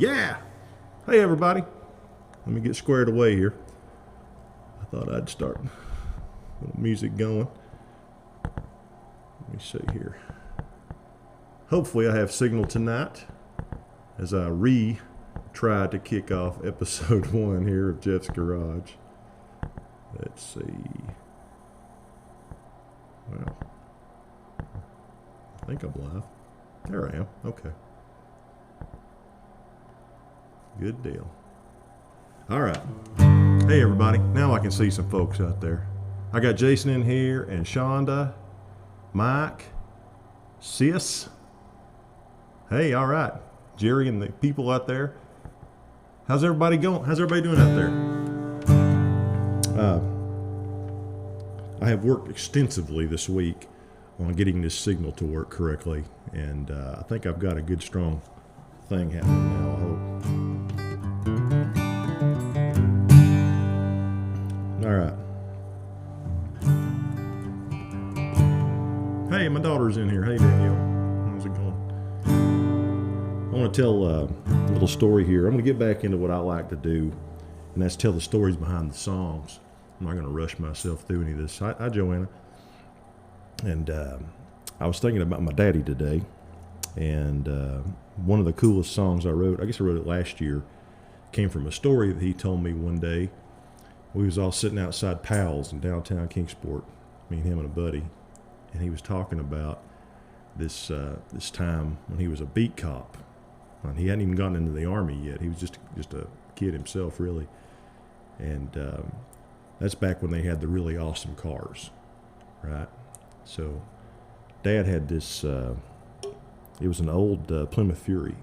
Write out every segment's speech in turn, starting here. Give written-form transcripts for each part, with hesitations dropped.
Yeah. Hey, everybody. Let me get squared away here. I thought I'd start a little music going. Let me see here. Hopefully I have signal tonight as I try to kick off episode 1 here of Jeff's Garage. Let's see. Well, I think I'm live. There I am. Okay. Good deal. All right. Hey, everybody. Now I can see some folks out there. I got Jason in here and Shonda, Mike, Sis. Hey, all right. Jerry and the people out there. How's everybody going? How's everybody doing out there? I have worked extensively this week on getting this signal to work correctly, and I think I've got a good, strong thing happening now, I hope. All right. Hey, my daughter's in here. Hey, Danielle. How's it going? I want to tell a little story here. I'm going to get back into what I like to do, and that's tell the stories behind the songs. I'm not going to rush myself through any of this. Hi, Joanna. And I was thinking about my daddy today, and one of the coolest songs I wrote, I guess I wrote it last year, came from a story that he told me one day. We was all sitting outside Powell's in downtown Kingsport, me and him and a buddy, and he was talking about this time when he was a beat cop. And he hadn't even gotten into the Army yet. He was just a kid himself, really. And that's back when they had the really awesome cars, right? So Dad had this, it was an old Plymouth Fury.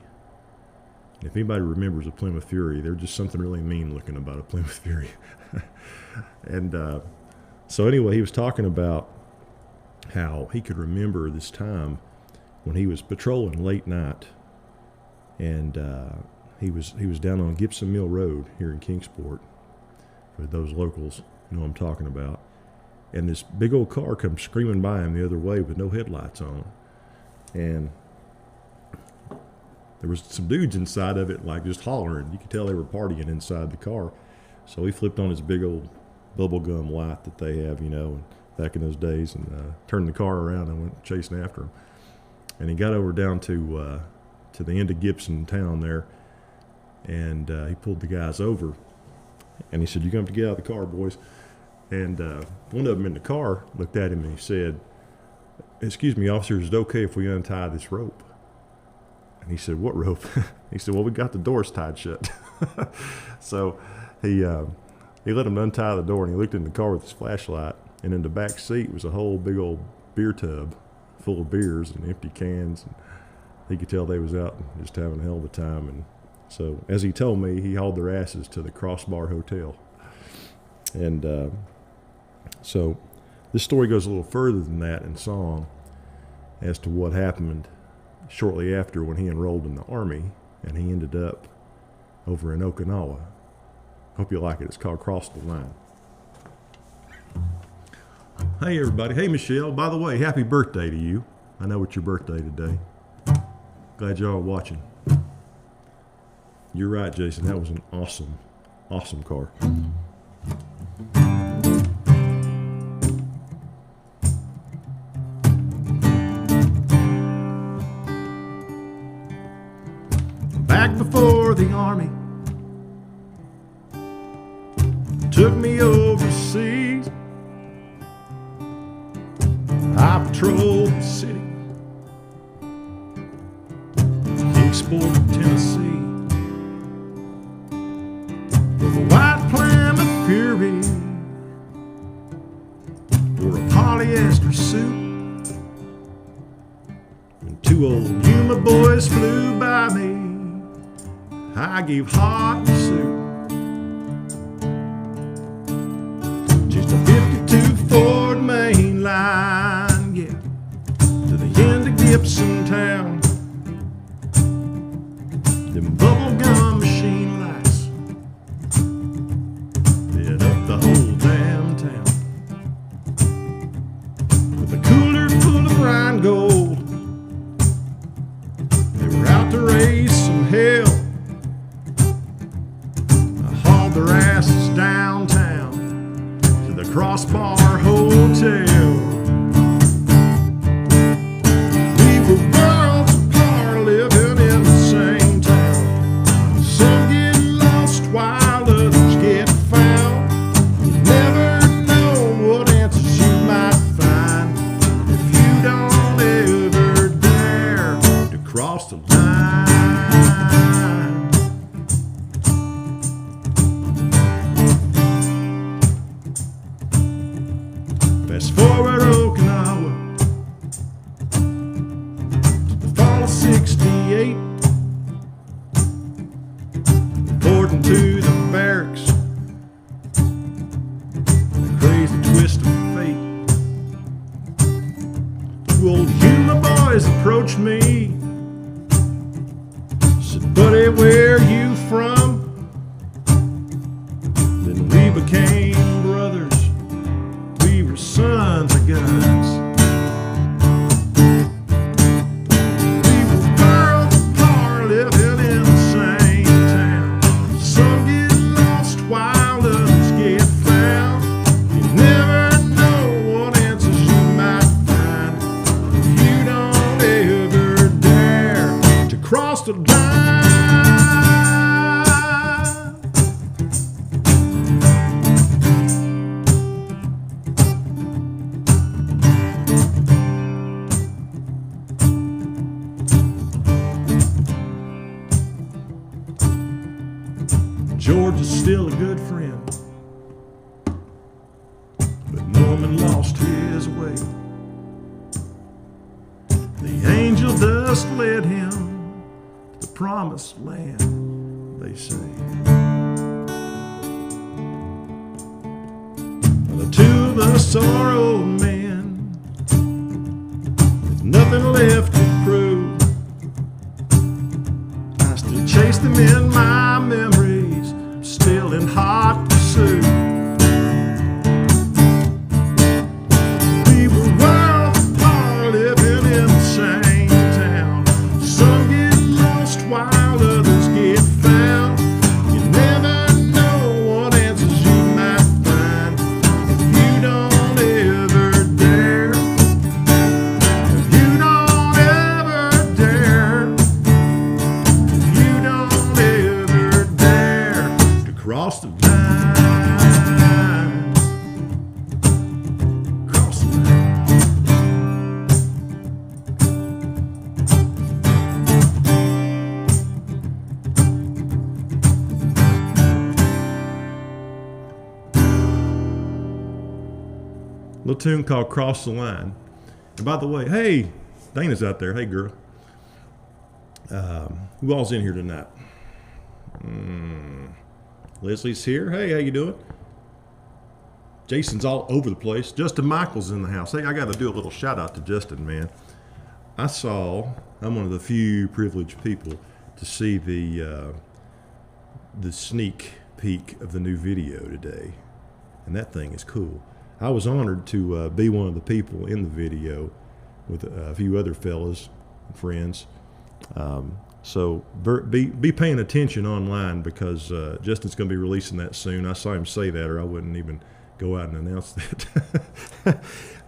If anybody remembers a Plymouth Fury, there's just something really mean looking about a Plymouth Fury. And so anyway, he was talking about how he could remember this time when he was patrolling late night, and he was down on Gibson Mill Road here in Kingsport. For those locals know what I'm talking about. And this big old car comes screaming by him the other way with no headlights on. And there was some dudes inside of it, like just hollering. You could tell they were partying inside the car. So he flipped on his big old bubblegum light that they have, you know, back in those days, and turned the car around and went chasing after him. And he got over down to the end of Gibson town there, and he pulled the guys over. And he said, "You're going to have to get out of the car, boys." And one of them in the car looked at him and he said, "Excuse me, officer, is it okay if we untie this rope?" And he said, "What rope?" He said, "Well, we got the doors tied shut." So he let him untie the door, and he looked in the car with his flashlight, and in the back seat was a whole big old beer tub full of beers and empty cans. And he could tell they was out just having a hell of a time. And so, as he told me, he hauled their asses to the Crossbar Hotel. And so this story goes a little further than that in song as to what happened shortly after when he enrolled in the Army, and he ended up over in Okinawa. Hope you like it. It's called Cross the Line. Hey, everybody. Hey, Michelle. By the way, happy birthday to you. I know it's your birthday today. Glad y'all are watching. You're right, Jason. That was an awesome, awesome car. Back before the Army took me overseas, I patrolled the city, Kingsport, Tennessee, with a white Plymouth Fury or a polyester suit, when two old Yuma boys flew by me, I gave hot pursuit. Just a 52 Ford mainline, yeah, to the end of Gibson town. Them bubblegum machine lights lit up the whole damn town. With a cooler full of Rheingold, they were out to raise some hell. Crossbar Hotel. We were worlds apart, living in the same town. Some get lost while others get found. You never know what answers you might find if you don't ever dare to cross the line. Fast forward Okinawa to the fall of '68. Reporting to the barracks, a crazy twist of fate. Two old Yuma boys approached me, said, "Buddy, where you from?" Then we became brothers. We were sons of guns. We were worlds apart, living in the same town. Some get lost while others get found. You never know what answers you might find if you don't ever dare to cross the line. George is still a good friend, but Norman lost his way. The angel dust led him to the promised land, they say. Well, the two of us are old men with nothing left to prove. I still chase them in my memories, still in hot pursuit. We were worlds apart, living in the same town. Some get lost while others get found. You never know what answers you might find if you don't ever dare. If you don't ever dare. If you don't ever dare to cross the line. Cross the line. Little tune called Cross the Line. And by the way, hey, Dana's out there. Hey, girl. Who all's in here tonight? Leslie's here. Hey, how you doing? Jason's all over the place. Justin Michael's in the house. Hey, I got to do a little shout out to Justin, man. I'm one of the few privileged people to see the sneak peek of the new video today, and that thing is cool. I was honored to be one of the people in the video with a few other fellas and friends. So be paying attention online, because Justin's going to be releasing that soon. I saw him say that, or I wouldn't even go out and announce that.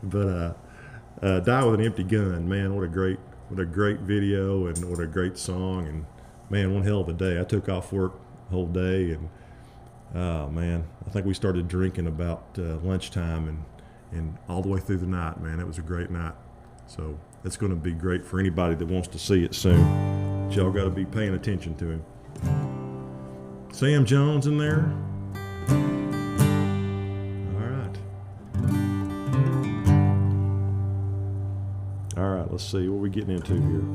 But Die with an Empty Gun, man, what a great video, and what a great song, and man, one hell of a day. I took off work the whole day, and man, I think we started drinking about lunchtime and all the way through the night, man. It was a great night. So it's going to be great for anybody that wants to see it soon. But y'all got to be paying attention to him. Sam Jones in there. All right, let's see what we're getting into here.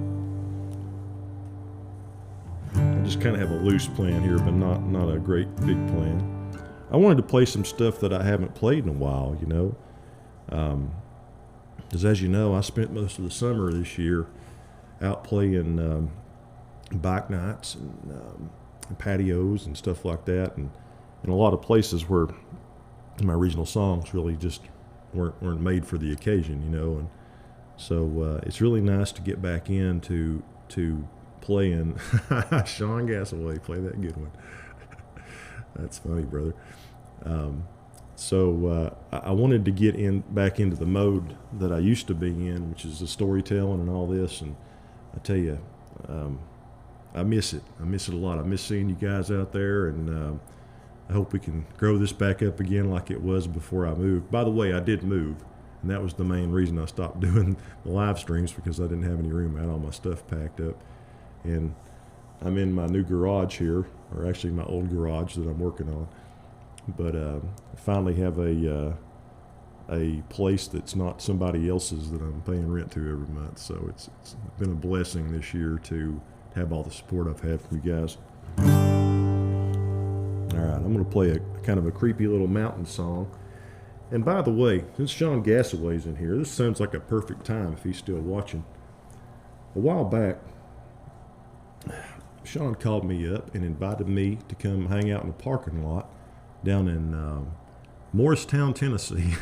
I just kind of have a loose plan here, but not a great big plan. I wanted to play some stuff that I haven't played in a while, you know. Because as you know, I spent most of the summer this year out playing bike nights and patios and stuff like that, and in a lot of places where my regional songs really just weren't made for the occasion, you know. And so it's really nice to get back into playing. Sean Gasaway, play that good one. That's funny, brother. So I wanted to get back into the mode that I used to be in, which is the storytelling and all this. And I tell you, I miss it. I miss it a lot. I miss seeing you guys out there, and I hope we can grow this back up again like it was before I moved. By the way, I did move, and that was the main reason I stopped doing the live streams, because I didn't have any room. I had all my stuff packed up, and I'm in my new garage here, or actually my old garage that I'm working on. But I finally have a place that's not somebody else's that I'm paying rent to every month. So it's been a blessing this year to have all the support I've had from you guys. All right, I'm going to play a kind of a creepy little mountain song. And by the way, since Sean Gassaway's in here, this sounds like a perfect time if he's still watching. A while back, Sean called me up and invited me to come hang out in the parking lot down in Morristown, Tennessee.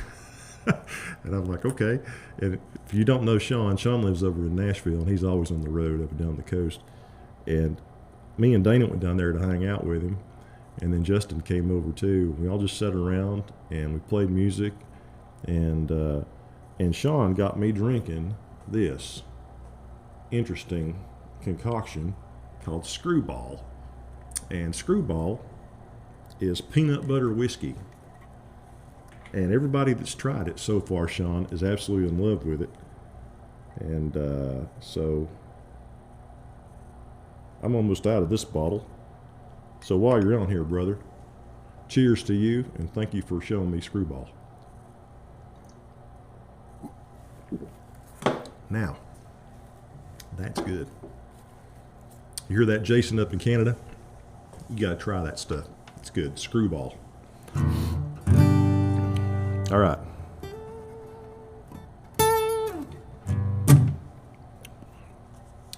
And I'm like, okay. And if you don't know Sean lives over in Nashville, and he's always on the road up and down the coast. And me and Dana went down there to hang out with him. And then Justin came over too. We all just sat around and we played music. And Sean got me drinking this interesting concoction called Screwball. And Screwball is peanut butter whiskey. And everybody that's tried it so far, Sean, is absolutely in love with it. And so I'm almost out of this bottle. So while you're on here, brother, cheers to you, and thank you for showing me Screwball. Now, that's good. You hear that, Jason, up in Canada? You got to try that stuff. It's good. Screwball. All right.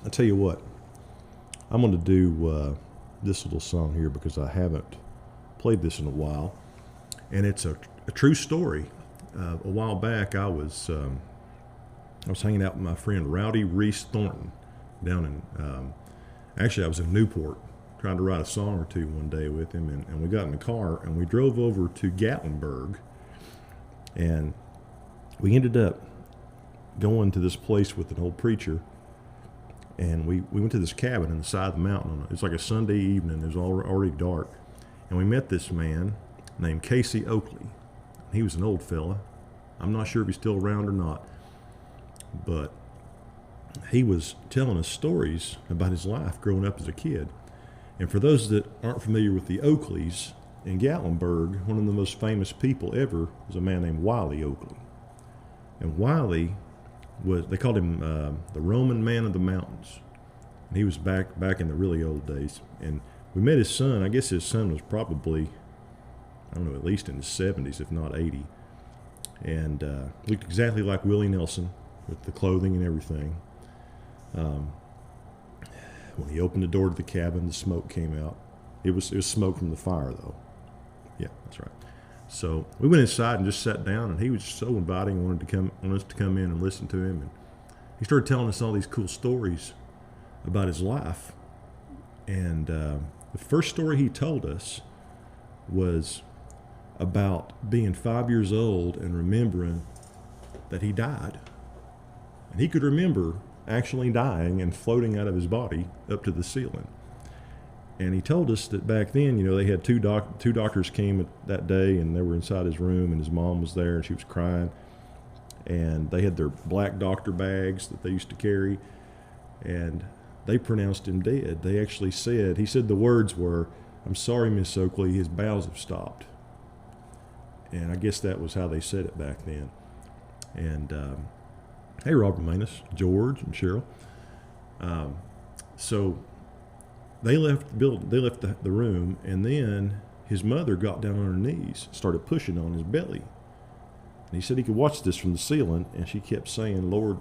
I tell you what, I'm going to do this little song here because I haven't played this in a while, and it's a true story. A while back, I was hanging out with my friend Rowdy Reese Thornton down in. Actually, I was in Newport trying to write a song or two one day with him, and we got in the car and we drove over to Gatlinburg, and we ended up going to this place with an old preacher, and we went to this cabin in the side of the mountain. It was like a Sunday evening. It was already dark, and we met this man named Casey Oakley. He was an old fella. I'm not sure if he's still around or not, but he was telling us stories about his life growing up as a kid. And for those that aren't familiar with the Oakleys, in Gatlinburg, one of the most famous people ever was a man named Wiley Oakley. And Wiley they called him the Roman man of the mountains. And he was back in the really old days. And we met his son. I guess his son was probably, I don't know, at least in his 70s, if not 80. And looked exactly like Willie Nelson with the clothing and everything. When he opened the door to the cabin, the smoke came out. It was smoke from the fire, though. Yeah, that's right. So we went inside and just sat down, and he was so inviting, wanted us to come in and listen to him. And he started telling us all these cool stories about his life. And the first story he told us was about being 5 years old and remembering that he died. And he could remember actually dying and floating out of his body up to the ceiling. And he told us that back then, they had two doctors came that day, and they were inside his room, and his mom was there, and she was crying. And they had their black doctor bags that they used to carry, and they pronounced him dead. They actually he said the words were, "I'm sorry, Miss Oakley, his bowels have stopped." And I guess that was how they said it back then. And hey, Robert Manus, George, and Cheryl. So they left the room, and then his mother got down on her knees, started pushing on his belly. And he said he could watch this from the ceiling, and she kept saying, "Lord,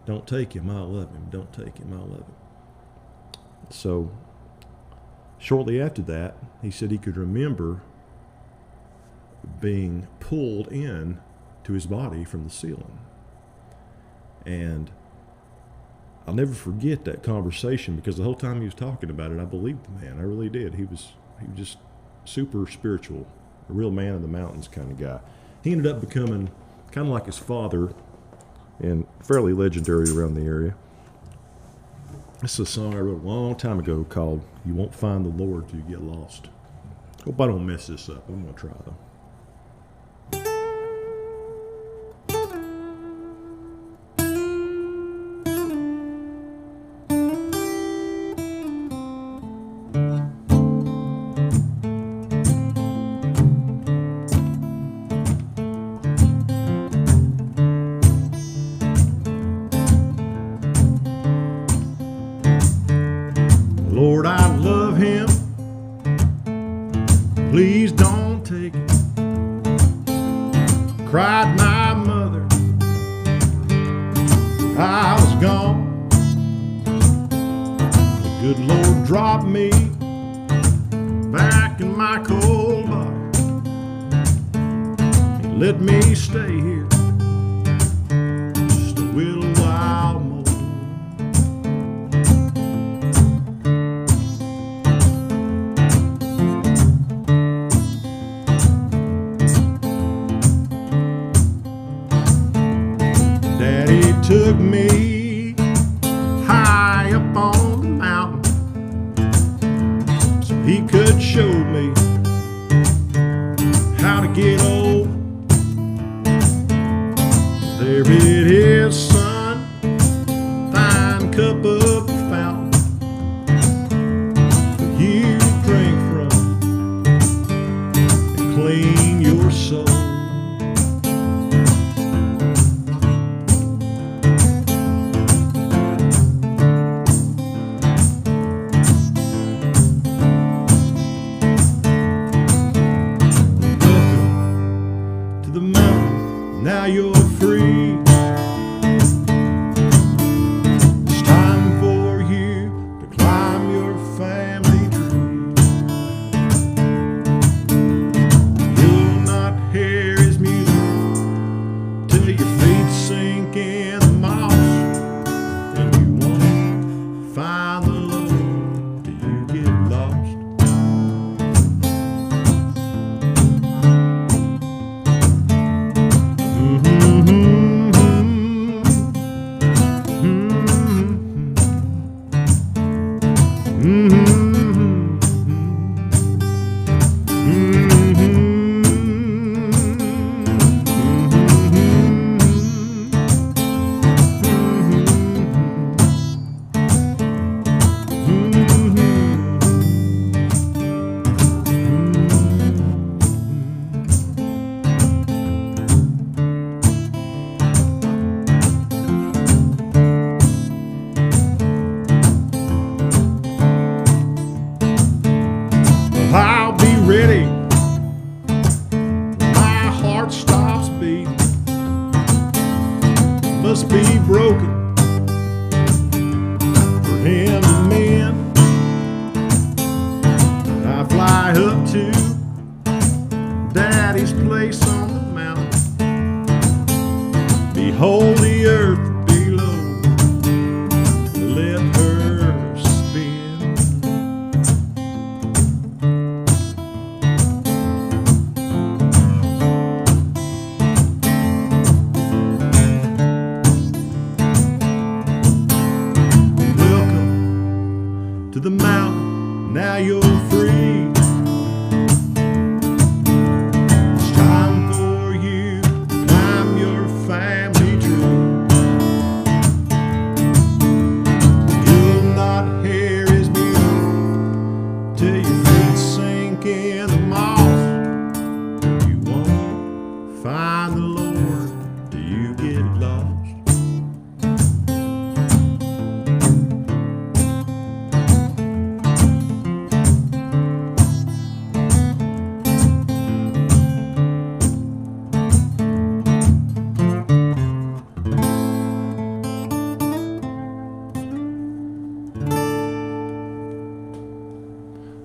don't take him, I love him. Don't take him, I love him." So shortly after that, he said he could remember being pulled in to his body from the ceiling. And I'll never forget that conversation, because the whole time he was talking about it, I believed the man. I really did. He was just super spiritual a real man of the mountains kind of guy. He ended up becoming kind of like his father and fairly legendary around the area. This is a song I wrote a long time ago called You Won't Find the Lord Till You Get Lost. Hope I don't mess this up. I'm going to try though. Lord, I love him. Please don't take it. Cried my mother. I was gone. The good Lord dropped me back in my cold body. He let me stay here just a little while more. Took me high up on the mountain so he could show me how to get old. There it is, son, fine cup of the fountain for you to drink from and clean your soul. Now you're free. It's time for you to climb your family tree. You'll not hear his music till your feet sink in the moss, and you won't find the Lord till you get lost. I'll be ready when my heart stops beating. Must be broken for him to mend. I fly up to Daddy's place on the mountain. Behold the earth below, let her spin. To the mountain, now you're free. It's time for you to climb your family tree. You'll not hear his music till your feet sink in the moss. You won't find the Lord till you get lost.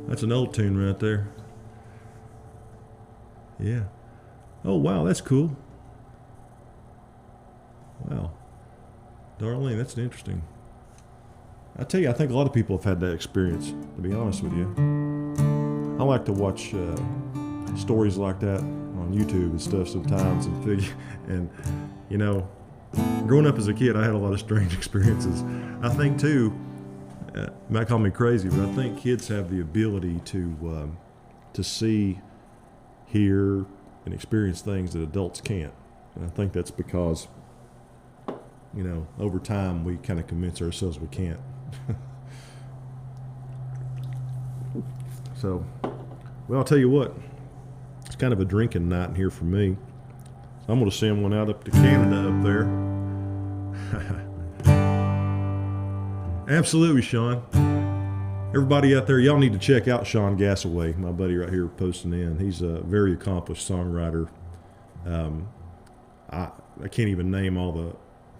That's an old tune right there. Yeah. Oh, wow, that's cool. Wow. Darlene, that's interesting. I tell you, I think a lot of people have had that experience, to be honest with you. I like to watch stories like that on YouTube and stuff sometimes, and you know, growing up as a kid, I had a lot of strange experiences. I think too, you might call me crazy, but I think kids have the ability to see, hear, and experience things that adults can't. And I think that's because, you know, over time we kind of convince ourselves we can't. So, well, I'll tell you what, it's kind of a drinking night in here for me. So I'm going to send one out up to Canada up there. Absolutely, Sean. Everybody out there, y'all need to check out Sean Gassaway, my buddy right here posting in. He's a very accomplished songwriter. I can't even name all the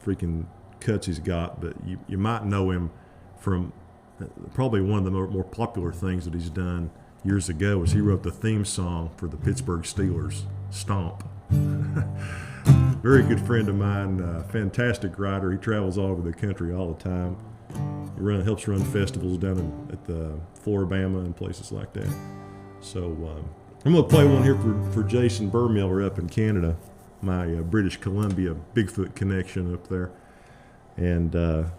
freaking cuts he's got, but you might know him from probably one of the more popular things that he's done years ago was he wrote the theme song for the Pittsburgh Steelers, Stomp. Very good friend of mine, fantastic writer. He travels all over the country all the time. He helps run festivals down at the Floribama and places like that. So I'm going to play one here for Jason Burmiller up in Canada, my British Columbia Bigfoot connection up there. And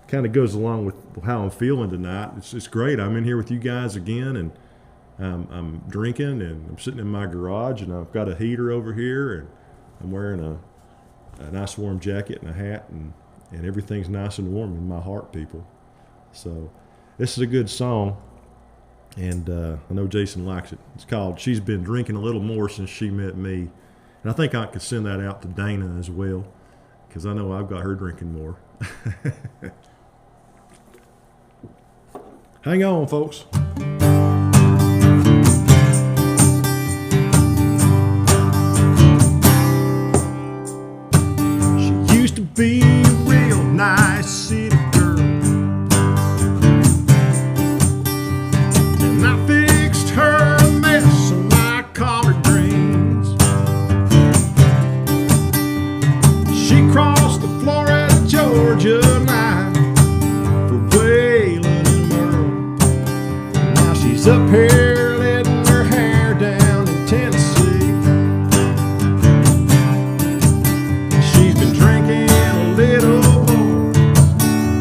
kind of goes along with how I'm feeling tonight. It's great. I'm in here with you guys again, and I'm drinking, and I'm sitting in my garage, and I've got a heater over here, and I'm wearing a nice warm jacket and a hat, and everything's nice and warm in my heart, people. So this is a good song, and I know Jason likes it. It's called She's Been Drinking a Little More Since She Met Me. And I think I could send that out to Dana as well, because I know I've got her drinking more. Hang on, folks. She used to be a real nice city girl, and I fixed her a mess of my collard greens. She crossed the Florida-Georgia line for Waylon and Merle. Now she's up here letting her hair down in Tennessee. She's been drinking a little more,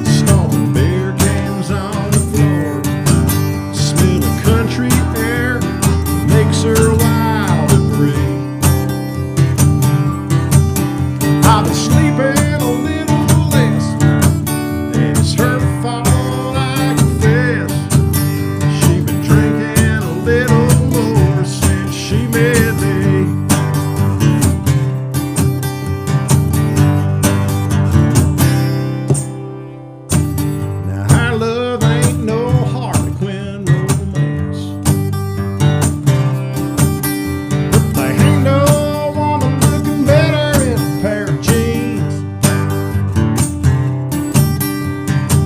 stomping beer cans on the floor. Smell the country air makes her wild and free. I've been sleeping a little less, and it's her fault, I confess. She's been drinking a little more since she met me. Now our love ain't no Harlequin romance, but there ain't no woman looking better in a pair of jeans.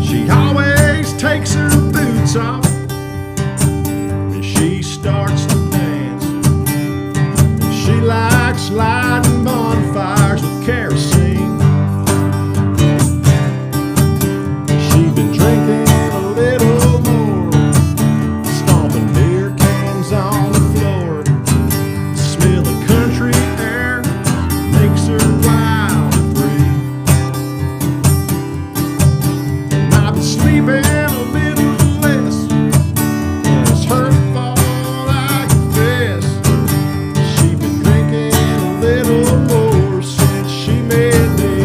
She always takes her boots off and she starts to dance. And she likes lighting bonfires with kerosene. She's been drinking a little more, stomping beer cans on the floor. The smell of country air makes her wild and free. And I've been sleeping a little less, and it's her fault, I confess. She's been drinking a little more since she met me.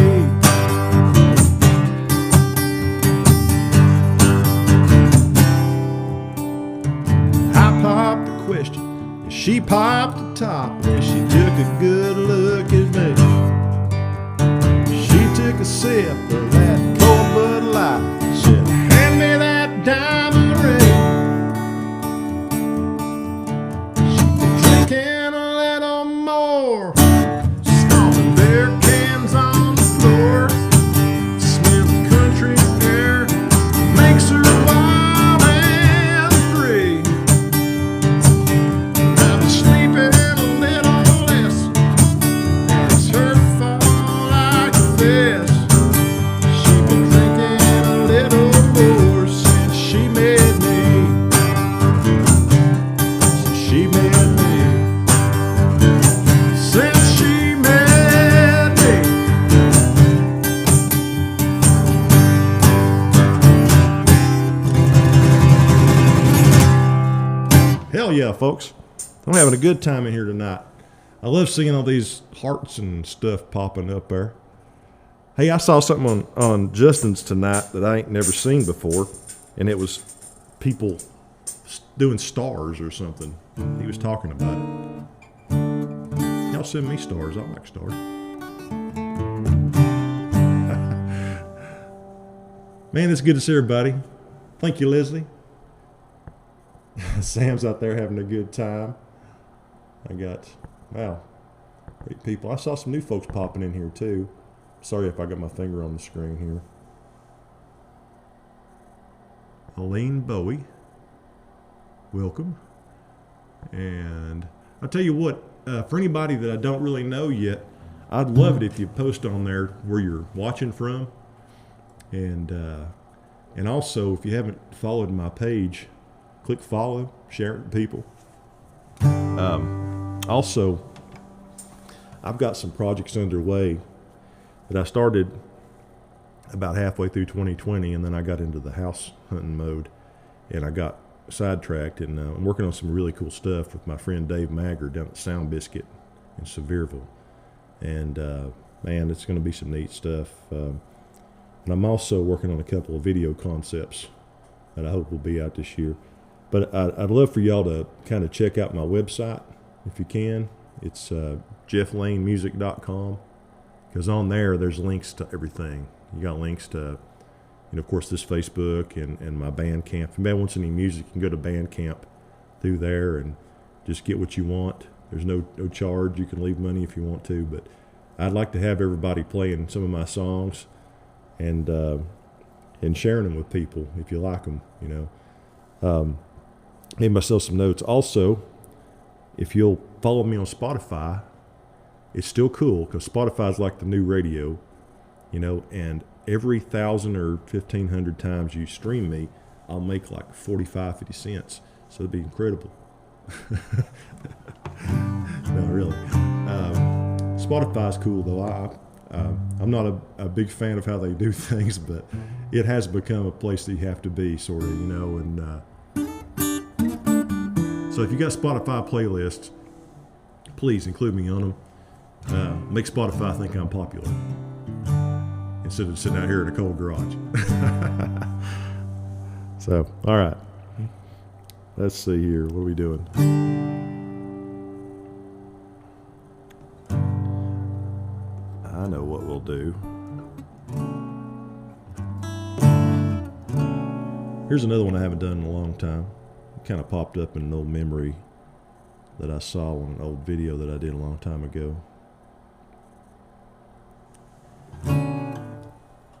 I popped the question, and she popped the top, and she took a good look at me. She took a sip of that cold Bud Light, said, "Hand me that diamond ring." She's been drinking a little more, stomping beer cans on the floor. Smell the country air makes her wild and free. I've been sleeping a little less, and it's her fault, I confess. She's been Hell yeah, folks. I'm having a good time in here tonight. I love seeing all these hearts and stuff popping up there. Hey, I saw something on Justin's tonight that I ain't never seen before, and it was people doing stars or something. He was talking about it. Y'all send me stars. I like stars. Man, it's good to see everybody. Thank you, Leslie. Sam's out there having a good time. Wow, great people. I saw some new folks popping in here too. Sorry if I got my finger on the screen here. Elaine Bowie, welcome. And I'll tell you what, for anybody that I don't really know yet, I'd love it if you post on there where you're watching from. And also, if you haven't followed my page, click follow, share it with people. Also, I've got some projects underway that I started about halfway through 2020, and then I got into the house hunting mode, and I got sidetracked, and I'm working on some really cool stuff with my friend Dave Magger down at Sound Biscuit in Sevierville. And man, it's going to be some neat stuff. And I'm also working on a couple of video concepts that I hope will be out this year. But I'd love for y'all to kind of check out my website if you can. It's jefflanemusic.com, because on there's links to everything. You got links to, of course, this Facebook and my Bandcamp. If anybody wants any music, you can go to Bandcamp through there and just get what you want. There's no charge. You can leave money if you want to, but I'd like to have everybody playing some of my songs and sharing them with people if you like them, Made myself some notes. Also, if you'll follow me on Spotify, it's still cool because Spotify's like the new radio, and every 1,000 or 1,500 times you stream me, I'll make like 45, 50 cents. So it'd be incredible. No, really. Spotify's cool though. I'm not a big fan of how they do things, but it has become a place that you have to be, sort of, and so if you got Spotify playlists, please include me on them. Make Spotify think I'm popular instead of sitting out here in a cold garage. So, all right. Let's see here. What are we doing? I know what we'll do. Here's another one I haven't done in a long time. It kind of popped up in an old memory that I saw on an old video that I did a long time ago.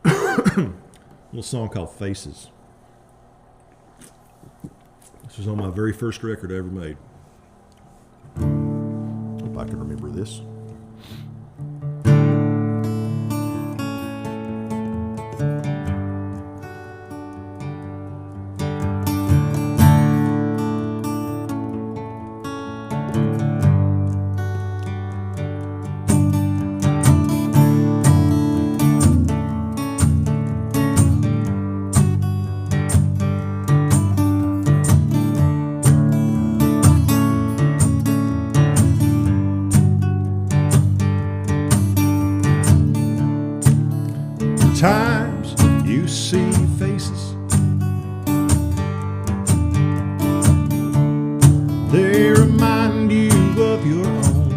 A little song called Faces. This was on my very first record I ever made. Hope I can remember this. Times you see faces, they remind you of your own.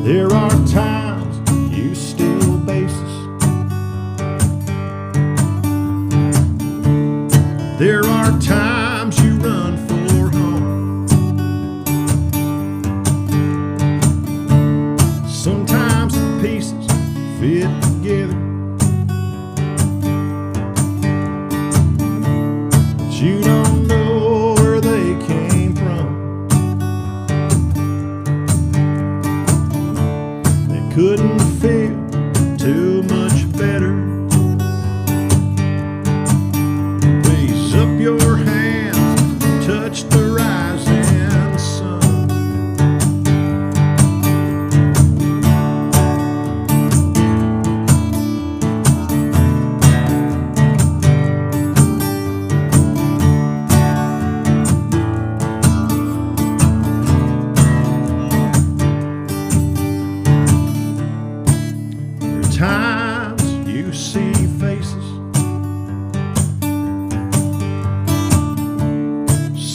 There are times you steal bases, there are times you run for home. Sometimes the pieces fit together, but you don't know where they came from. They couldn't feel too much better. Raise up your hands, touch the rising sun.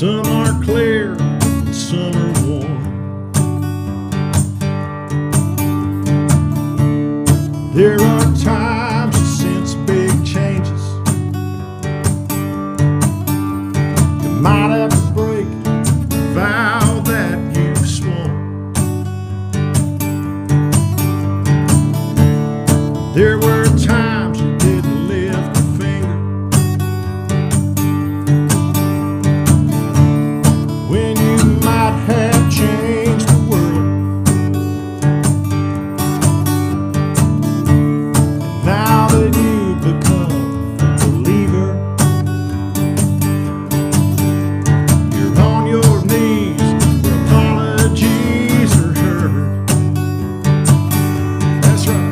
Some are clear, and some are warm. There are times you sense big changes. You might have to break the vow that you've sworn. There were times you didn't lift a finger. When you might have changed the world. Now that you've become a believer, you're on your knees where apologies are heard. That's right.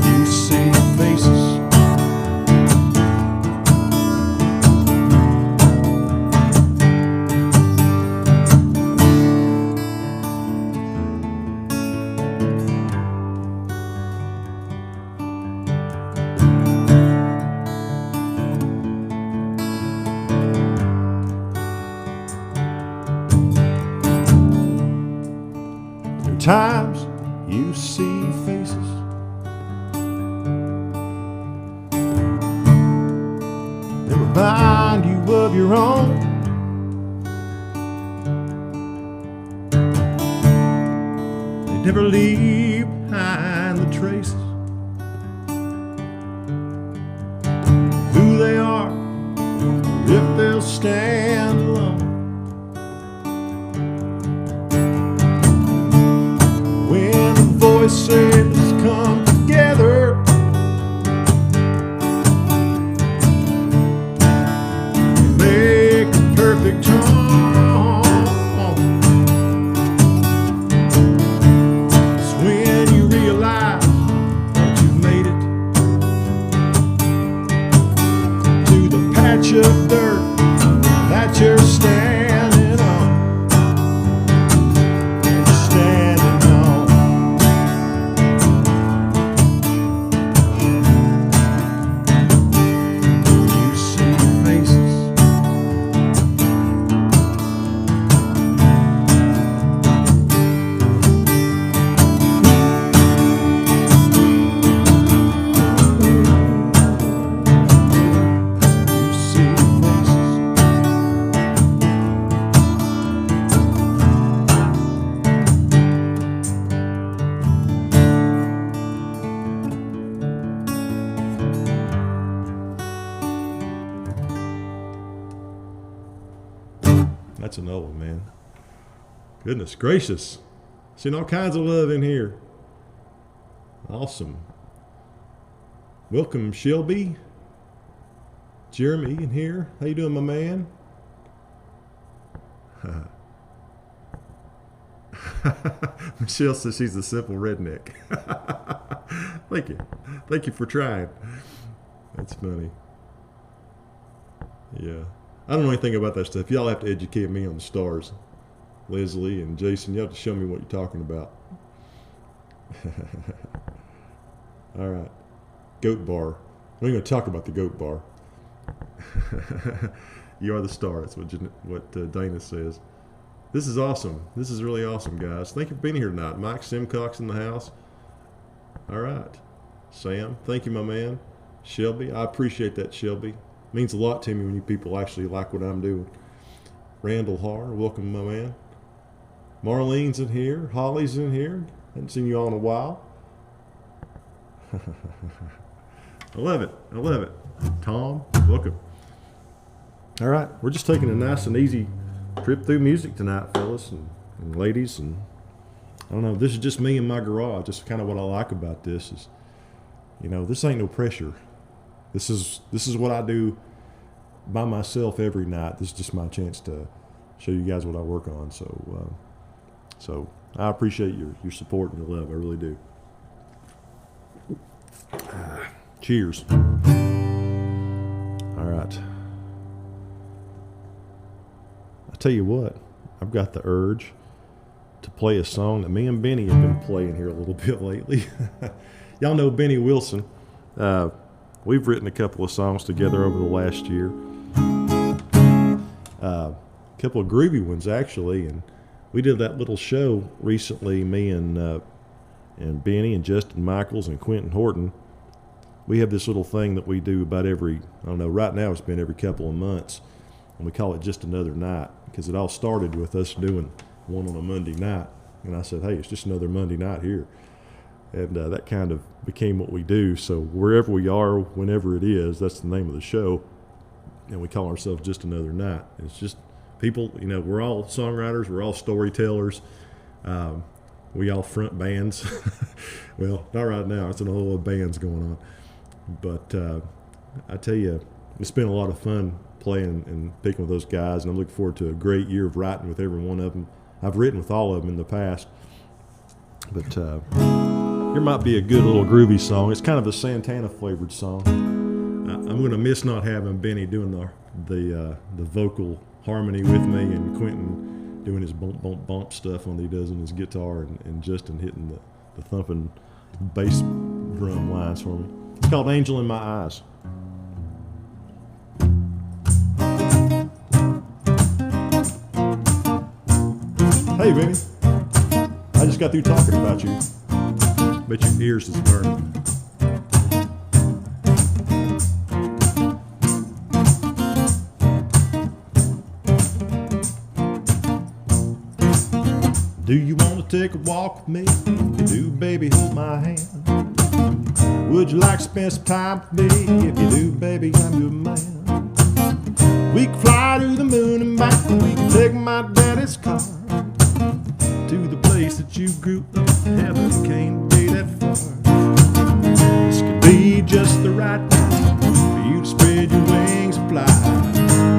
You see faces. There are times you see faces. They remind you of your own. They never leave behind the traces of who they are, or if they'll stand alone. When the voices come together, they make a perfect tone. It's when you realize that you've made it to the patch of dirt that you're standing on. And you're standing on. You see faces. You see faces. That's another one, man. Goodness gracious. Seen all kinds of love in here. Awesome. Welcome, Shelby. Jeremy in here. How you doing, my man? Michelle says she's a simple redneck. Thank you. Thank you for trying. That's funny. Yeah. I don't know anything about that stuff. Y'all have to educate me on the stars. Leslie and Jason, you have to show me what you're talking about. All right. Goat bar. We're going to talk about the goat bar. You are the star. That's what Dana says. This is awesome. This is really awesome, guys. Thank you for being here tonight. Mike Simcox in the house. All right. Sam, thank you, my man. Shelby, I appreciate that, Shelby. Means a lot to me when you people actually like what I'm doing. Randall Har, welcome, my man. Marlene's in here. Holly's in here. Haven't seen you all in a while. I love it. I love it. Tom, welcome. All right, we're just taking a nice and easy trip through music tonight, fellas and ladies. And I don't know, this is just me in my garage. This is kind of what I like about this is, you know, this ain't no pressure. This is what I do by myself every night. This is just my chance to show you guys what I work on. So I appreciate your support and your love. I really do. Cheers. All right. I tell you what, I've got the urge to play a song that me and Benny have been playing here a little bit lately. Y'all know Benny Wilson. We've written a couple of songs together over the last year. A couple of groovy ones, actually, and we did that little show recently, me and Benny and Justin Michaels and Quentin Horton. We have this little thing that we do about every, I don't know, right now it's been every couple of months, and we call it Just Another Night, because it all started with us doing one on a Monday night, and I said, hey, it's just another Monday night here. And that kind of became what we do. So wherever we are, whenever it is, that's the name of the show, and we call ourselves Just Another Night. It's just people, you know, we're all songwriters, we're all storytellers. We all front bands. Well, not right now. It's a whole lot of bands going on. But I tell you, it's been a lot of fun playing and picking with those guys, and I'm looking forward to a great year of writing with every one of them. I've written with all of them in the past. But here might be a good little groovy song. It's kind of a Santana-flavored song. I'm going to miss not having Benny doing the vocal harmony with me, and Quentin doing his bump, bump, bump stuff when he does on his guitar, and Justin hitting the thumping bass drum lines for me. It's called Angel in My Eyes. Hey, Benny. I just got through talking about you. Bet your ears is burning. Do you want to take a walk with me? If you do, baby, hold my hand. Would you like to spend some time with me? If you do, baby, I'm your man. We can fly to the moon and back. We can take my daddy's car to the place that you grew up. Heaven can't be that far. This could be just the right time for you to spread your wings and fly.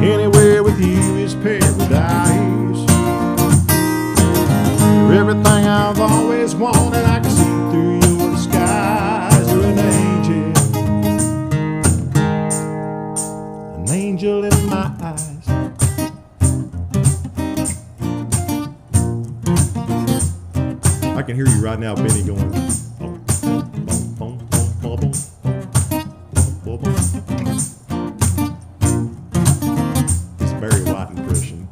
Anywhere with you is paradise. You're everything I've always wanted. I can see through your disguise. You're an angel in my eyes. I can hear you right now, Benny, going. Boom, boom, boom, boom, boom, boom, boom. It's a Barry White impression.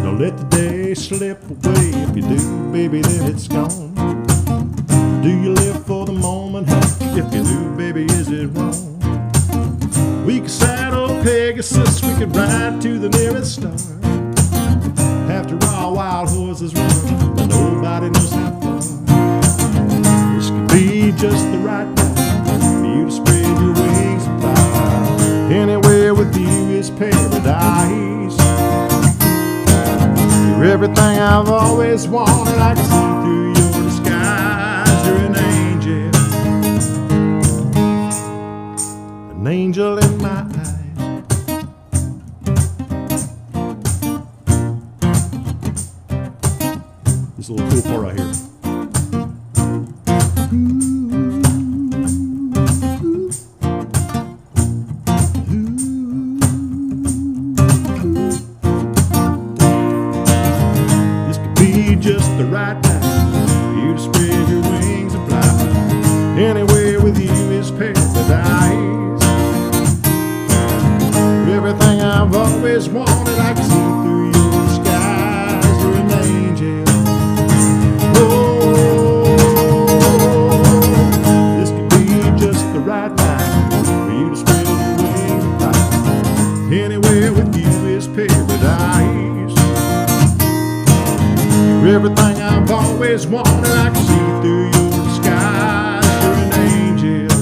Don't let the day slip away. If you do, baby, then it's gone. Do you live for the moment? If you do, baby, is it wrong? We could saddle Pegasus, we could ride to the nearest star. After all, wild horses run, but nobody knows how far. This could be just the right time for you to spread your wings and fly. Anywhere with you is paradise. You're everything I've always wanted. I can see through your disguise. You're an angel in my eyes. This little cool part right here. This could be just the right time for you to spread your wings and fly. Anywhere with you is paradise. Everything I've always wanted, I can see through your skies. You're an angel. This could be just the right time for you to spread your wings and fly. Anywhere with you is paradise. You're everything I've always wanted. I can see through your skies. You're an angel.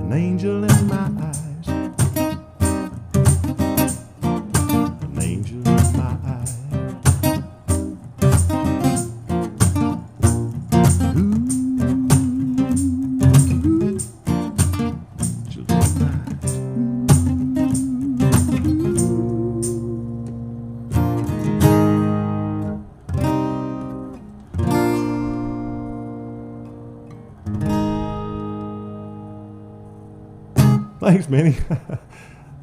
An angel in my eyes. An angel in my eyes. Thanks, Manny.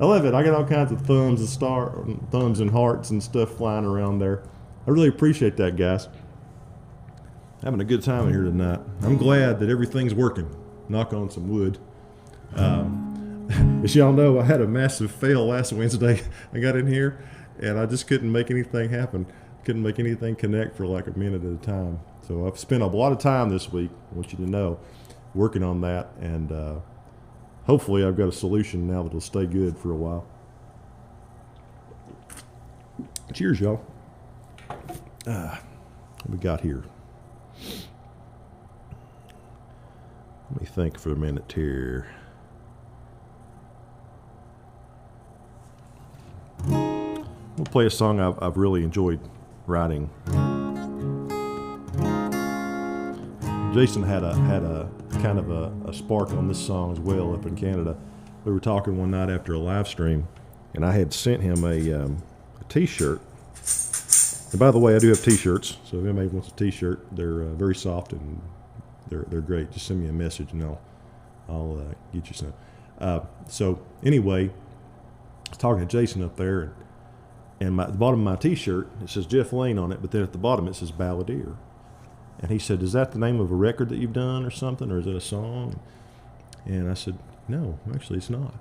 I love it. I got all kinds of thumbs and hearts and stuff flying around there. I really appreciate that, guys. Having a good time here tonight. I'm glad that everything's working. Knock on some wood. As y'all know, I had a massive fail last Wednesday. I got in here and I just couldn't make anything happen. Couldn't make anything connect for like a minute at a time. So I've spent a lot of time this week, I want you to know, working on that. And hopefully I've got a solution now that'll stay good for a while. Cheers, y'all. What we got here? Let me think for a minute here. We'll play a song I've really enjoyed writing. Jason had a kind of a spark on this song as well up in Canada. We were talking one night after a live stream, and I had sent him a T-shirt. And by the way, I do have T-shirts, so if anybody wants a T-shirt, they're very soft and they're great. Just send me a message and I'll get you some. So anyway, I was talking to Jason up there, and the bottom of my T-shirt, it says Jeff Lane on it, but then at the bottom it says Balladeer. And he said, "Is that the name of a record that you've done or something, or is it a song?" And I said, "No, actually it's not."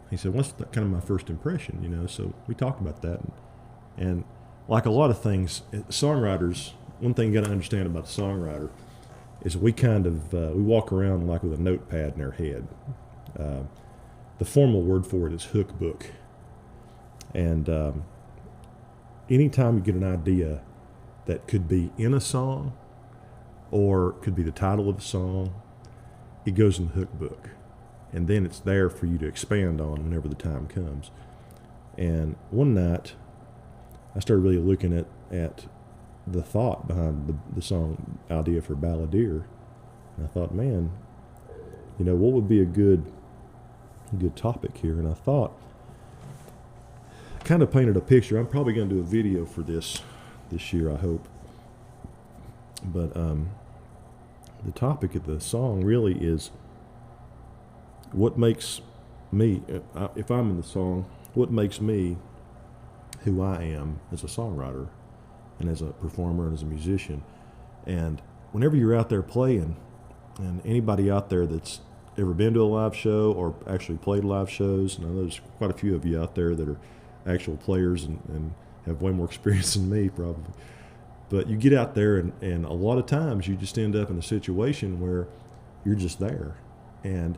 He said, "What's kind of my first impression, you know?" So we talked about that. And like a lot of things, songwriters, one thing you got to understand about a songwriter is we kind of, we walk around like with a notepad in our head. The formal word for it is hook book. And anytime you get an idea that could be in a song or could be the title of a song, it goes in the hook book. And then it's there for you to expand on whenever the time comes. And one night, I started really looking at the thought behind the song idea for Balladeer. And I thought, man, you know, what would be a good topic here? And I thought, kind of painted a picture. I'm probably going to do a video for this year, I hope. But the topic of the song really is what makes me, if I'm in the song, what makes me who I am as a songwriter and as a performer and as a musician. And whenever you're out there playing, and anybody out there that's ever been to a live show or actually played live shows, and I know there's quite a few of you out there that are actual players and have way more experience than me probably. But you get out there and a lot of times you just end up in a situation where you're just there. And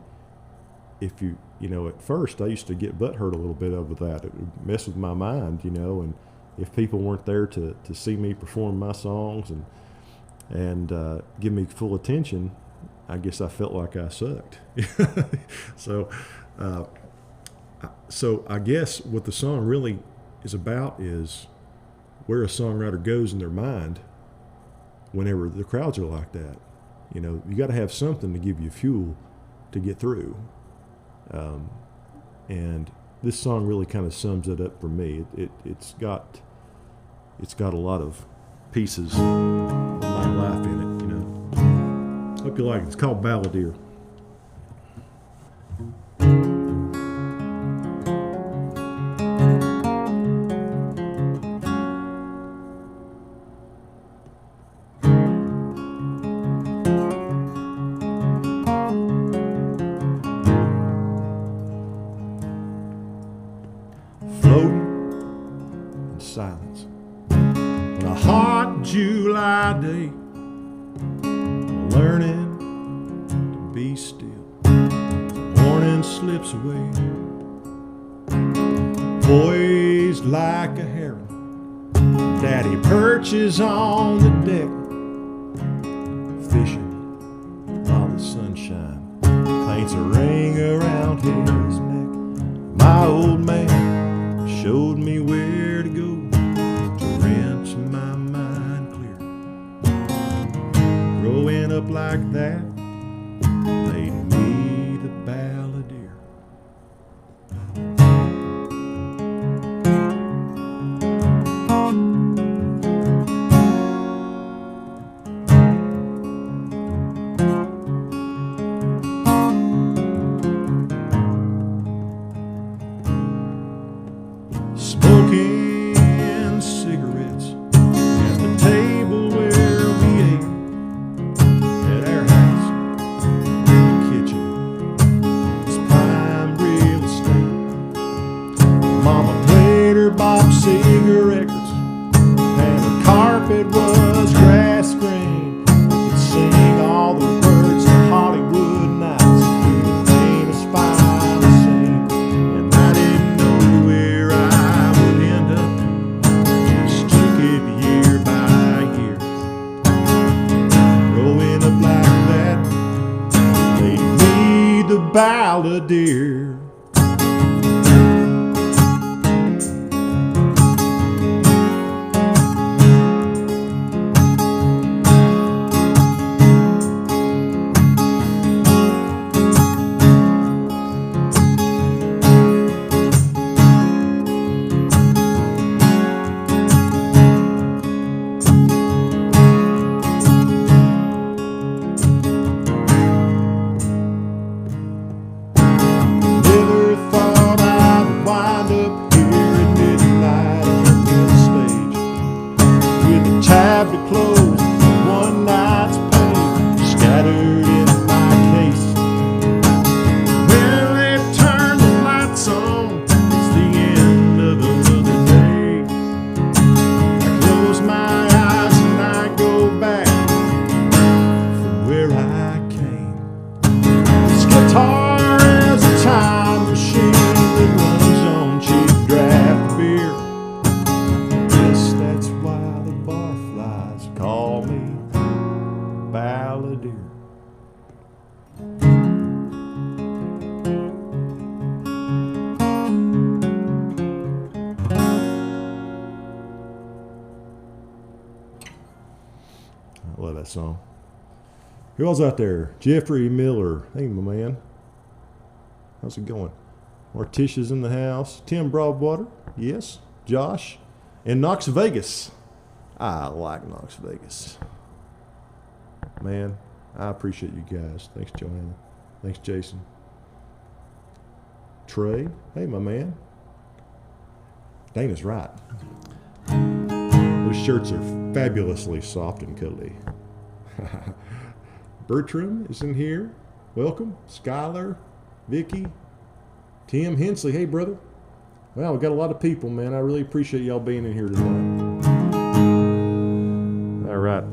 if you know, at first I used to get butthurt a little bit over that. It would mess with my mind, you know, and if people weren't there to see me perform my songs and give me full attention, I guess I felt like I sucked. So I guess what the song really is about is where a songwriter goes in their mind whenever the crowds are like that. You know, you got to have something to give you fuel to get through. And this song really kind of sums it up for me. It's got a lot of pieces of my life in it, you know. Hope you like it. It's called Balladeer. Silence on a hot July day, learning to be still. The morning slips away, poised like a heron. Daddy perches on the deck, fishing while the sunshine paints a ring around his neck. My old man showed me where to go to rinse my mind clear. Growing up like that made me the Balladeer. Smoking cigarettes at the table where we ate. it was grass green. I could sing all the words to Hollywood nights, the famous final scene. And I didn't know where I would end up, just took it year by year. Growing up like that made me the Balladeer. Balladeer. I love that song. Who else out there? Jeffrey Miller. Hey, my man. How's it going? Morticia's in the house. Tim Broadwater. Yes. Josh. And Knox Vegas. I like Knox Vegas. Man, I appreciate you guys. Thanks, Joanna. Thanks, Jason. Trey. Hey, my man. Dana's right. Those shirts are fabulously soft and cuddly. Bertram is in here. Welcome. Skylar. Vicky. Tim Hensley. Hey, brother. Well, we got a lot of people, man. I really appreciate y'all being in here tonight. All right.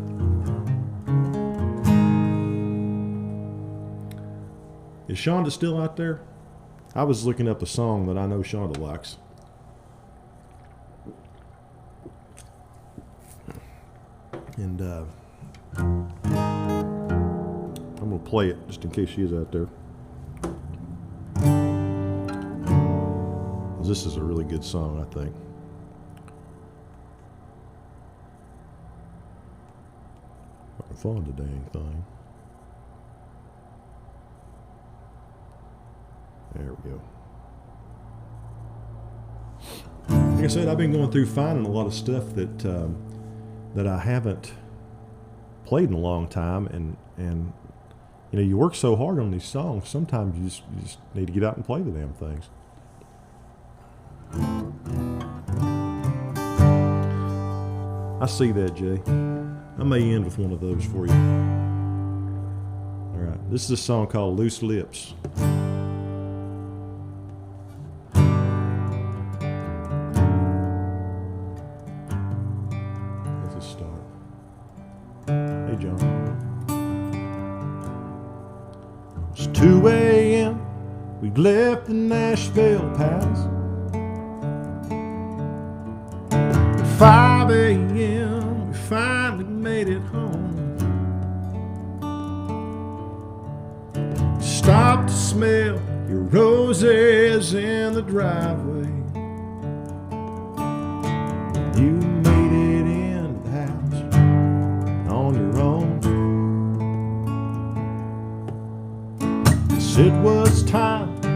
Is Shonda still out there? I was looking up a song that I know Shonda likes. And I'm going to play it just in case she is out there. This is a really good song, I think. I can find the dang thing. There we go. Like I said, I've been going through finding a lot of stuff that that I haven't played in a long time, and you know, you work so hard on these songs. Sometimes you just need to get out and play the damn things. I see that, Jay. I may end with one of those for you. All right, this is a song called "Loose Lips." Hey, John. It's 2 a.m. We left the Nashville Palace. At 5 a.m. we finally made it home. Stopped to smell your roses in the driveway. You made it in the house on your own. It was time to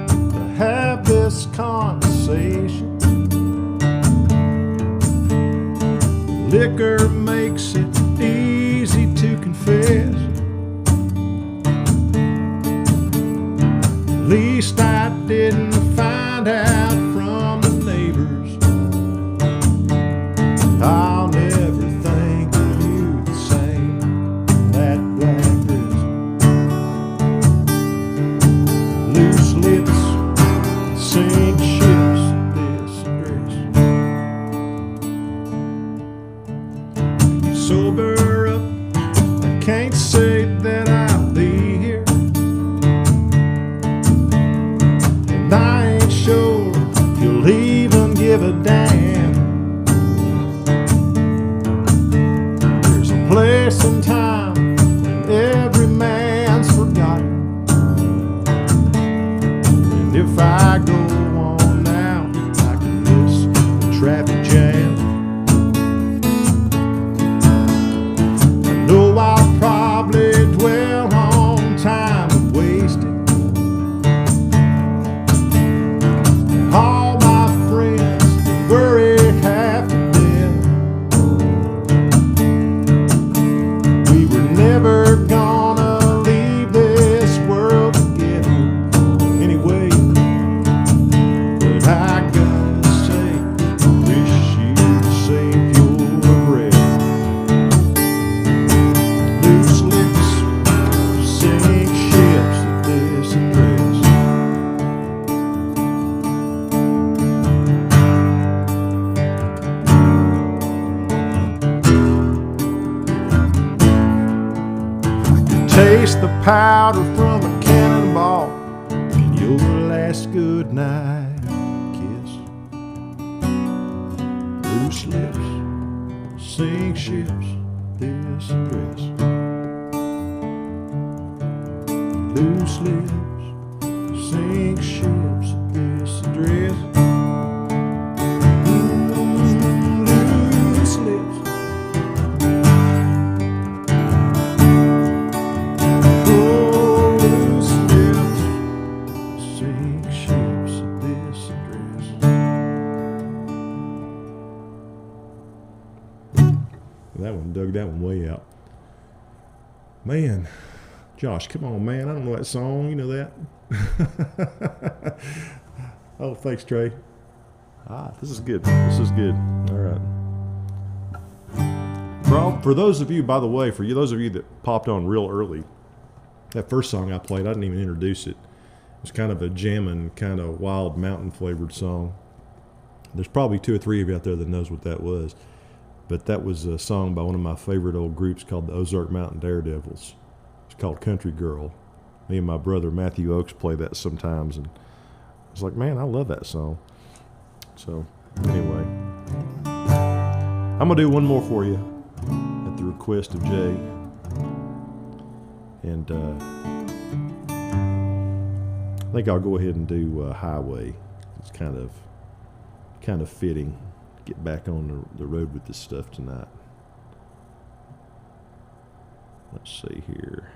have this conversation. Liquor makes it easy to confess. At least I didn't find out from the neighbors. I'll never think of you the same. That black dress, loose lips, sink ships, this dress. You sober up. I can't say that I'll be here, and I ain't sure if you'll even give a damn. There's a place and time when every man's forgotten, and if I go on now, I can miss the traffic jam. I know I'll probably dwell on time wasted. All my friends worry half to death. We were never gonna leave this world together anyway. But I gotta say, wish you'd save your breath. Loose lips sink ships at this address. Taste the powder from a cannonball in your last good night kiss. Loose lips sink ships this address. Loose lips sink ships this address. Loose lips. Oh, loose lips sink ships this address. That one dug that one way out. Man, Josh, come on, man. I don't know that song. You know that? Oh, thanks, Trey. This is good. This is good. All right. For those of you, by the way, those of you that popped on real early, that first song I played, I didn't even introduce it. It was kind of a jammin', kind of wild mountain flavored song. There's probably 2 or 3 of you out there that knows what that was. But that was a song by one of my favorite old groups called the Ozark Mountain Daredevils. It's called Country Girl. Me and my brother Matthew Oakes play that sometimes, and I was like, man, I love that song. So anyway, I'm gonna do one more for you at the request of Jay, and I think I'll go ahead and do Highway. It's kind of fitting. Get back on the road with this stuff tonight. Let's see here.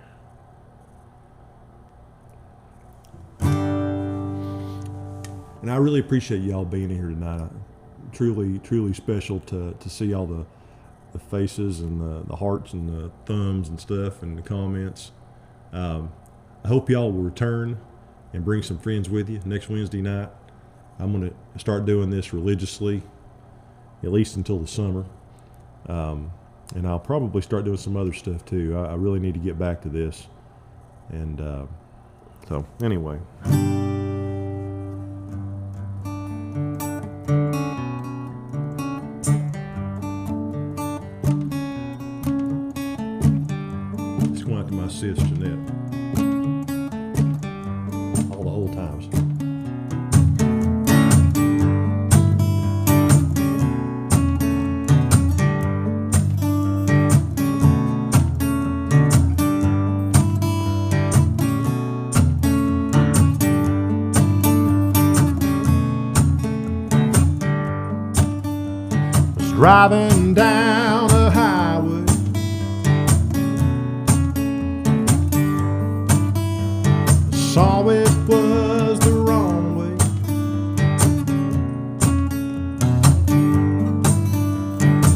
And I really appreciate y'all being here tonight. Truly, truly special to see all the faces and the hearts and the thumbs and stuff and the comments. I hope y'all will return and bring some friends with you next Wednesday night. I'm going to start doing this religiously, at least until the summer. And I'll probably start doing some other stuff too. I really need to get back to this. And so anyway. It's going out to my sis, Jeanette. All the old times. Driving down a highway, saw it was the wrong way.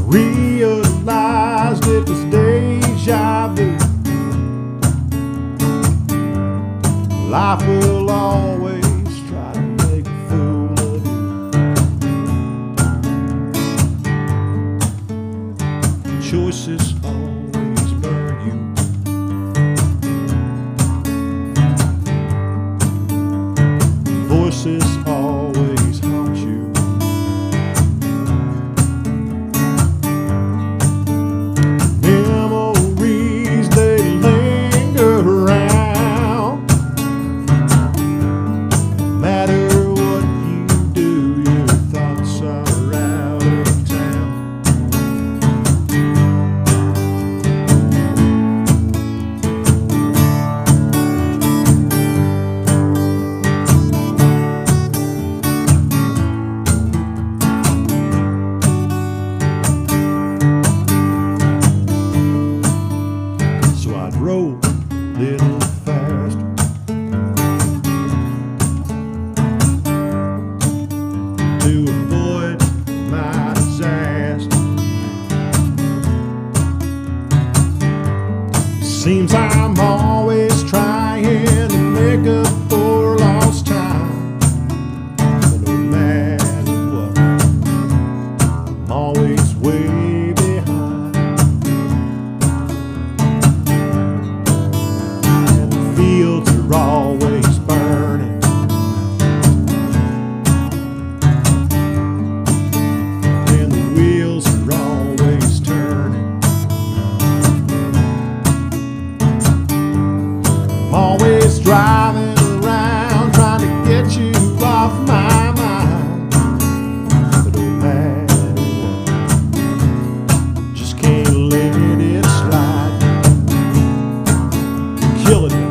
Realized it was deja vu. Life will always try to make a fool of you. Choices always burn you. Voices always haunt you. Seems I'm always trying to make up for lost time. But no matter what, I'm always way behind. And the fields are always burning. And the wheels are always turning. I'm always driving around trying to get you off my mind. But no matter what, just can't let it slide. You're killing me.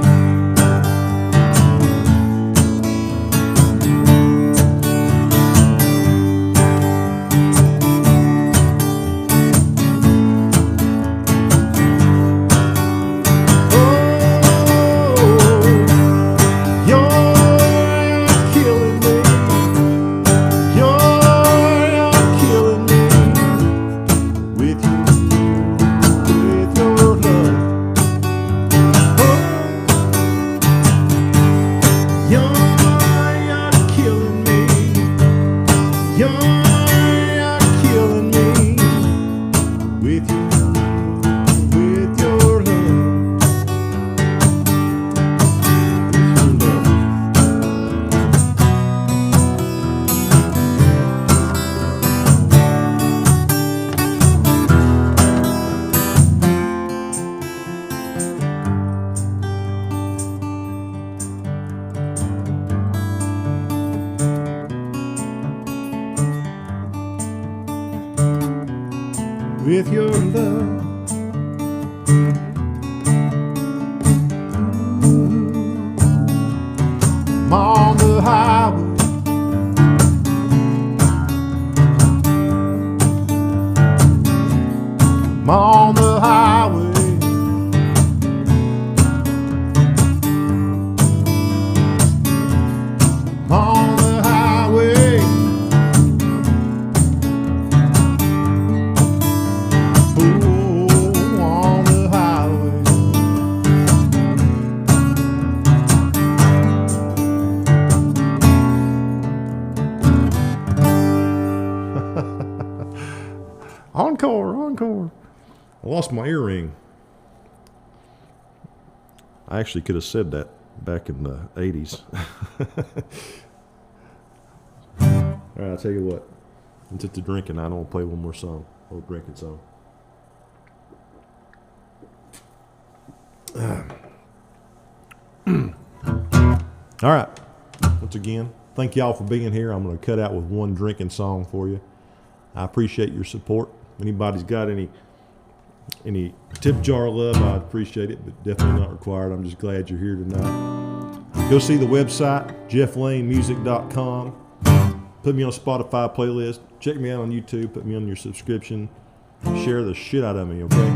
With your love, I'm on the highway, I'm on the highway, I'm on the highway. On the highway. Encore, encore. I lost my earring. I actually could have said that back in the 80s. All right, I'll tell you what. Into the drinking, I don't play one more song. Old drinking song. All right. Once again, thank y'all for being here. I'm going to cut out with one drinking song for you. I appreciate your support. If anybody's got any tip jar love, I'd appreciate it, but definitely not required. I'm just glad you're here tonight. Go see the website, jefflanemusic.com. Put me on a Spotify playlist. Check me out on YouTube. Put me on your subscription. Share the shit out of me, okay?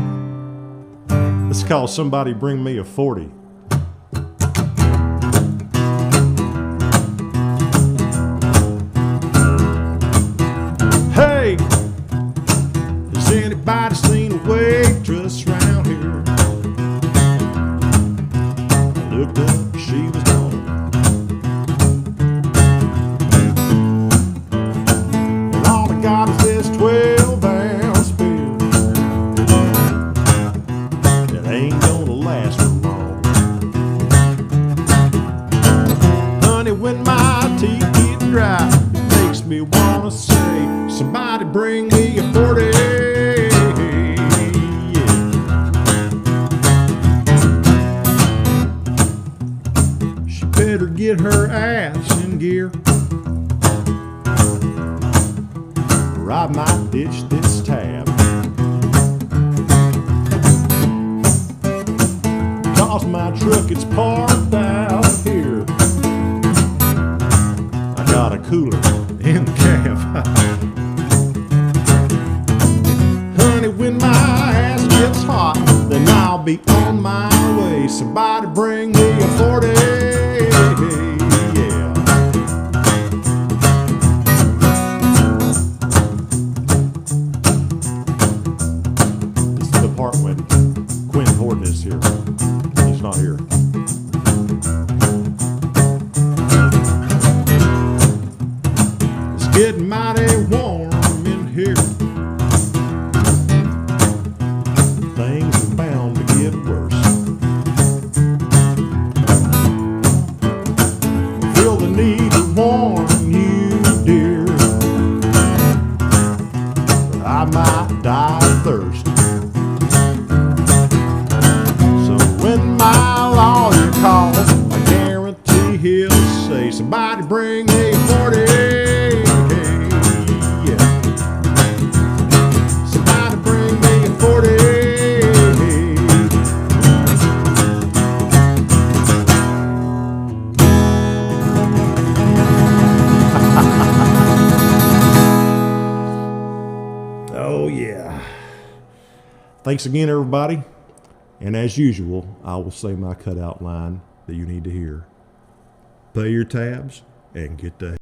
Let's call Somebody Bring Me a 40. Hey, has anybody seen a waitress around here? I looked up, she was gone. And all I got is this 12-ounce bill. That ain't gonna last for long. Honey, when my teeth get dry, it makes me wanna say, somebody bring me a 40. She better get her ass in gear, or I might ditch this tab. Cause my truck is parked out here. I got a cooler in the cab. Honey, when my ass gets hot, then I'll be on my way. Somebody bring me a 40. Yeah. This is the part when Quinn Horton is this here. He's not here. It's getting mighty warm in here. Things are bound to get worse. Feel the need to warn you, dear, that I might die of thirst. So when my lawyer calls, I guarantee he'll say, somebody bring a 40. Yeah. Somebody bring me a 40. Oh, yeah. Thanks again, everybody. And as usual, I will say my cutout line that you need to hear. Pay your tabs and get the